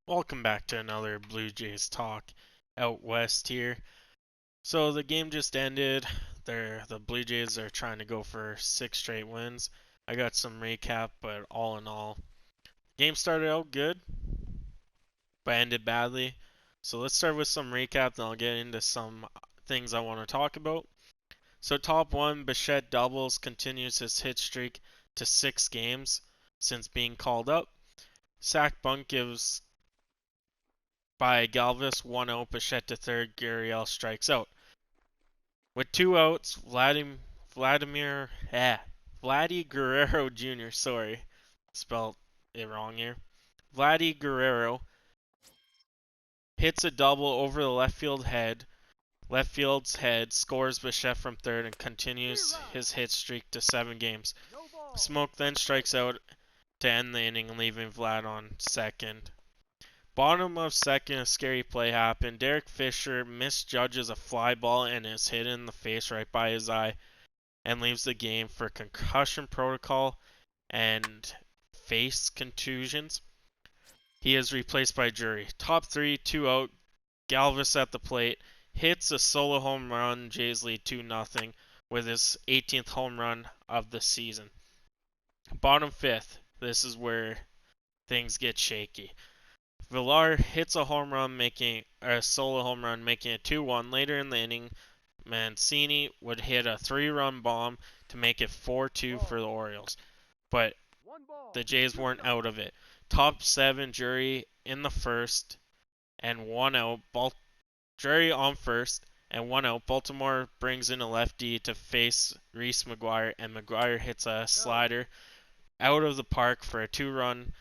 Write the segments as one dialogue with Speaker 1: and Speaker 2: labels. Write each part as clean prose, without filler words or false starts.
Speaker 1: Welcome back to another Blue Jays talk out west here. So the game just ended. The Blue Jays are trying to go for 6 straight wins. I got some recap, but all in all, game started out good, but ended badly. So let's start with some recap, then I'll get into some things I want to talk about. So top one, Bichette doubles, continues his hit streak to 6 games since being called up. Sack bunt gives by Galvis, 1-0, Bichette to third, Gurriel strikes out. With 2 outs, Vladdy Guerrero Jr., sorry, spelled it wrong here. Vladdy Guerrero hits a double over the left field's head, scores Bichette from third, and continues his hit streak to 7 games. Smoke then strikes out to end the inning, leaving Vlad on second. Bottom of second, a scary play happened. Derek Fisher misjudges a fly ball and is hit in the face right by his eye and leaves the game for concussion protocol and face contusions. He is replaced by Jury. Top three, 2 out. Galvis at the plate hits a solo home run. Jays lead 2-0 with his 18th home run of the season. Bottom fifth, this is where things get shaky. Villar hits a solo home run, making it 2-1. Later in the inning, Mancini would hit a 3-run bomb to make it 4-2 for the Orioles. But the Jays weren't out of it. Top 7, Jury in the first and 1 out. Jury on first and 1 out. Baltimore brings in a lefty to face Reese McGuire, and McGuire hits a slider out of the park for a 2-run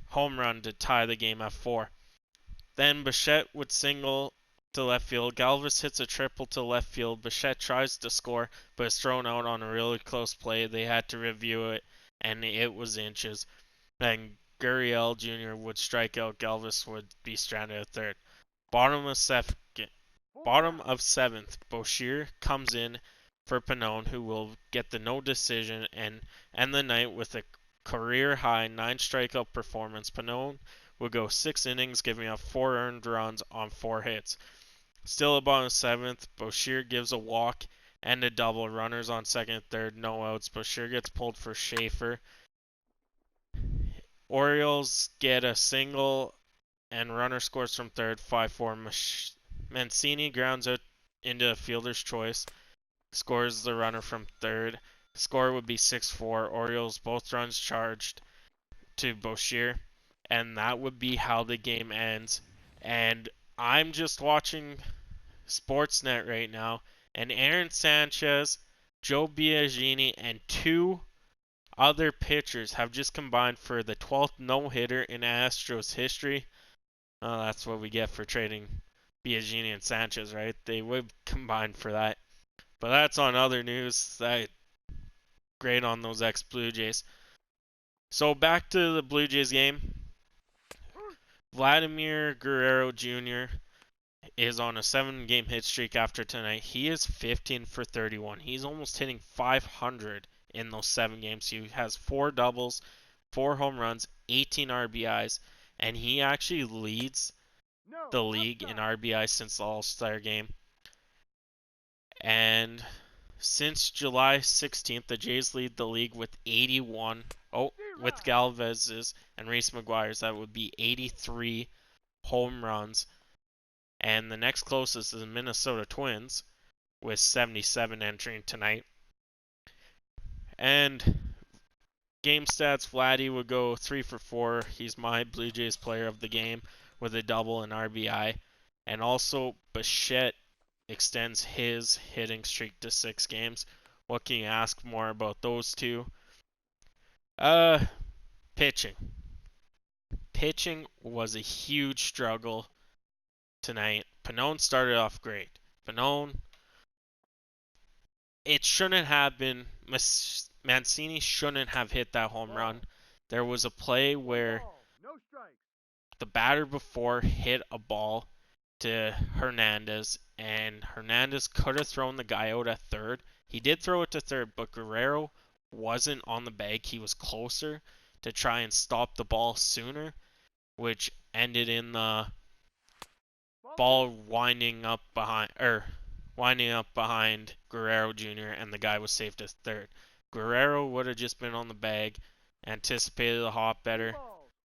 Speaker 1: home run to tie the game at 4. Then Bichette would single to left field. Galvis hits a triple to left field. Bichette tries to score, but is thrown out on a really close play. They had to review it, and it was inches. Then Gurriel Jr. would strike out. Galvis would be stranded at third. Bottom of seventh, Boshier comes in for Pannone, who will get the no decision and end the night with a career-high 9 strikeout performance. Pannone would go 6 innings, giving up 4 earned runs on 4 hits. Still at bottom 7th, Boshier gives a walk and a double. Runners on second and third, no outs. Boshier gets pulled for Schaefer. Orioles get a single and runner scores from third, 5-4. Mancini grounds out into a fielder's choice, scores the runner from third. Score would be 6-4. Orioles both runs charged to Boshier, and that would be how the game ends. And I'm just watching Sportsnet right now, and Aaron Sanchez, Joe Biagini, and 2 other pitchers have just combined for the 12th no-hitter in Astros history. That's what we get for trading Biagini and Sanchez, right? They would combine for that. But that's on other news. Great on those ex-Blue Jays. So back to the Blue Jays game. Vladimir Guerrero Jr. is on a 7-game hit streak after tonight. He is 15 for 31. He's almost hitting 500 in those 7 games. He has 4 doubles, 4 home runs, 18 RBIs, and he actually leads the league in RBIs since the All-Star game. And since July 16th, the Jays lead the league with 81. With Galvez's and Reese McGuire's, that would be 83 home runs. And the next closest is the Minnesota Twins with 77 entering tonight. And game stats, Vladdy would go 3 for 4. He's my Blue Jays player of the game with a double and RBI. And also Bichette extends his hitting streak to 6 games. What can you ask more about those two? Pitching. Pitching was a huge struggle tonight. Pannone started off great. Pannone, it shouldn't have been. Mancini shouldn't have hit that home run. There was a play where the batter before hit a ball to Hernandez, and Hernandez could have thrown the guy out at third. He did throw it to third, but Guerrero wasn't on the bag. He was closer to try and stop the ball sooner, which ended in the ball winding up behind Guerrero Jr. and the guy was safe to third. Guerrero would have just been on the bag, anticipated the hop better.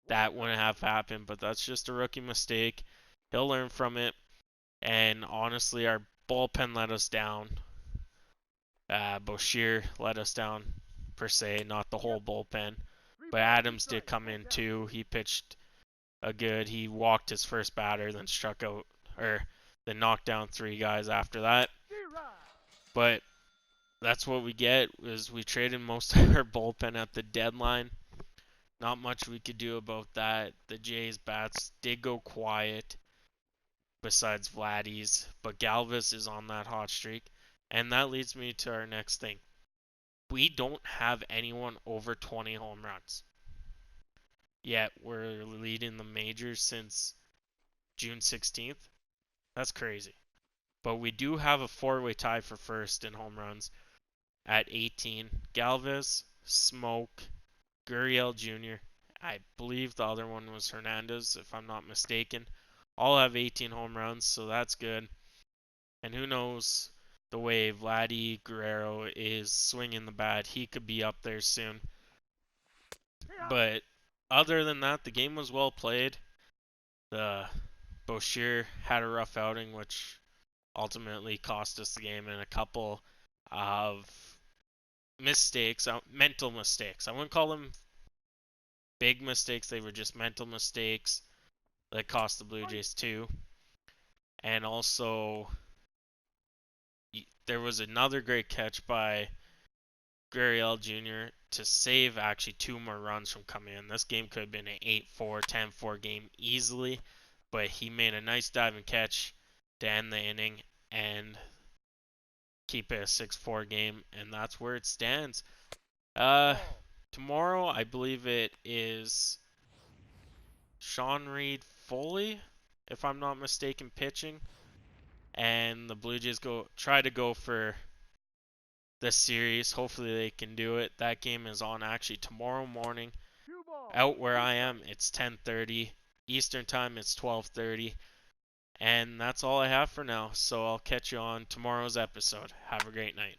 Speaker 1: That wouldn't have happened, but that's just a rookie mistake. He'll learn from it. And honestly, our bullpen let us down. Boshier let us down, per se, not the whole bullpen. But Adams did come in too. He pitched he walked his first batter, then then knocked down 3 guys after that. But that's what we get, is we traded most of our bullpen at the deadline. Not much we could do about that. The Jays bats did go quiet, besides Vladdy's, but Galvis is on that hot streak. And that leads me to our next thing. We don't have anyone over 20 home runs. Yet we're leading the majors since June 16th. That's crazy. But we do have a 4-way tie for first in home runs at 18. Galvis, Smoke, Gurriel Jr. I believe the other one was Hernandez, if I'm not mistaken. All have 18 home runs, so that's good. And who knows, the way Vladdy Guerrero is swinging the bat, he could be up there soon. But other than that, the game was well played. The Boshier had a rough outing, which ultimately cost us the game, and a couple of mistakes, mental mistakes. I wouldn't call them big mistakes, they were just mental mistakes that cost the Blue Jays too. And also, there was another great catch by Gurriel Jr. to save actually 2 more runs from coming in. This game could have been an 8-4, 10-4 game easily, but he made a nice diving catch to end the inning and keep it a 6-4 game, and that's where it stands. Tomorrow, I believe it is Sean Reed Foley, if I'm not mistaken, pitching, and the Blue Jays try to go for the series. Hopefully they can do it. That game is on actually tomorrow morning. Out where I am, it's 10:30 Eastern time. It's 12:30, and that's all I have for now. So I'll catch you on tomorrow's episode. Have a great night.